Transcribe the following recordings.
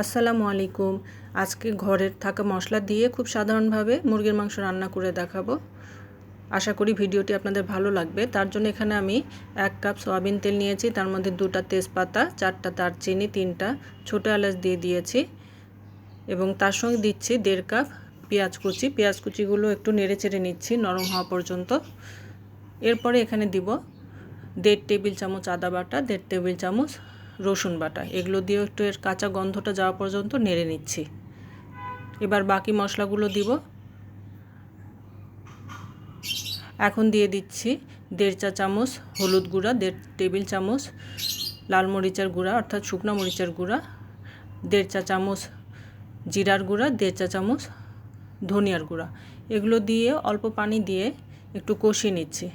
আসসালামু আলাইকুম। আজকে ঘরের থাকা মশলা দিয়ে খুব সাধারণভাবে মুরগির মাংস রান্না করে দেখাবো। আশা করি ভিডিওটি আপনাদের ভালো লাগবে। তার জন্য এখানে আমি 1 কাপ সয়াবিন তেল নিয়েছি, তার মধ্যে 2টা তেজপাতা, 4টা দারচিনি, 3টা ছোটো এলাচ দিয়ে দিয়েছি এবং তার সঙ্গে দিচ্ছি 1.5 কাপ পেঁয়াজ কুচি। পেঁয়াজ কুচিগুলো একটু নেড়ে চেড়ে নিচ্ছি নরম হওয়া পর্যন্ত। এরপরে এখানে দিব 1.5 টেবিল চামচ আদা বাটা, 1.5 টেবিল চামচ রসুন বাটা। এগুলো দিয়ে একটু এর কাঁচা গন্ধটা যাওয়া পর্যন্ত নেড়ে নিচ্ছি। এবার বাকি মশলাগুলো দিব। এখন দিয়ে দিচ্ছি 1.5 চা চামচ হলুদ গুঁড়া, 1.5 টেবিল চামচ লাল মরিচের গুঁড়া অর্থাৎ শুকনো মরিচের গুঁড়া, 1.5 চা চামচ জিরার গুঁড়া, 1.5 চা চামচ ধনিয়ার গুঁড়া। এগুলো দিয়ে অল্প পানি দিয়ে একটু কষিয়ে নিচ্ছি।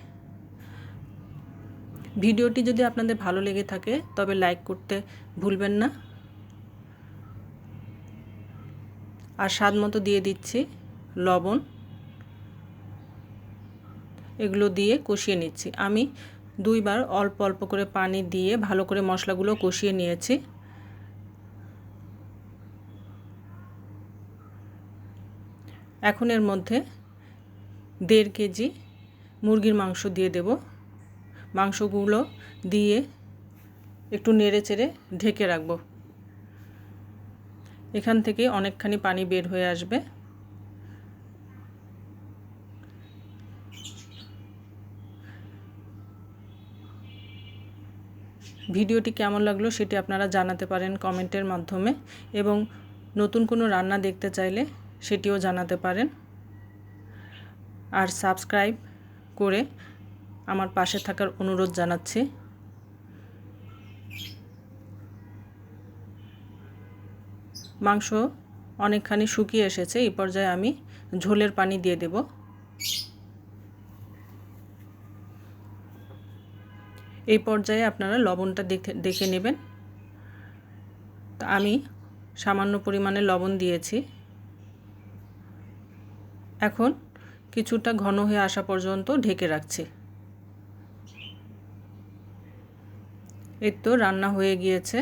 ভিডিওটি যদি আপনাদের ভালো লেগে থাকে তবে লাইক করতে ভুলবেন না। আর স্বাদ মতো দিয়ে দিচ্ছি লবণ। এগুলো দিয়ে কষিয়ে নিচ্ছি। আমি 2 বার অল্প অল্প করে পানি দিয়ে ভালো করে মশলাগুলো কষিয়ে নিয়েছি। এখন এর মধ্যে 1.5 কেজি মুরগির মাংস দিয়ে দেব। মাংসগুলো দিয়ে একটু নেড়ে চেড়ে ঢেকে রাখবো। এখান থেকে অনেকখানি পানি বের হয়ে আসবে। ভিডিওটি কেমন লাগলো সেটি আপনারা জানাতে পারেন কমেন্টের মাধ্যমে, এবং নতুন কোনো রান্না দেখতে চাইলে সেটিও জানাতে পারেন। আর সাবস্ক্রাইব করে আমার পাশে থাকার অনুরোধ জানাচ্ছি। মাংস অনেকখানি শুকিয়ে এসেছে। এই পর্যায়ে আমি ঝোলের পানি দিয়ে দেব। এই পর্যায়ে আপনারা লবণটা দেখে নেবেন। তা আমি সামান্য পরিমাণে লবণ দিয়েছি। এখন কিছুটা ঘন হয়ে আসা পর্যন্ত ঢেকে রাখছি। এই তো রান্না হয়ে গিয়েছে।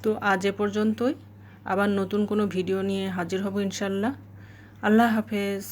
তো আজ এ পর্যন্তই। আবার নতুন কোনো ভিডিও নিয়ে হাজির হব ইনশাল্লাহ। আল্লাহ হাফেজ।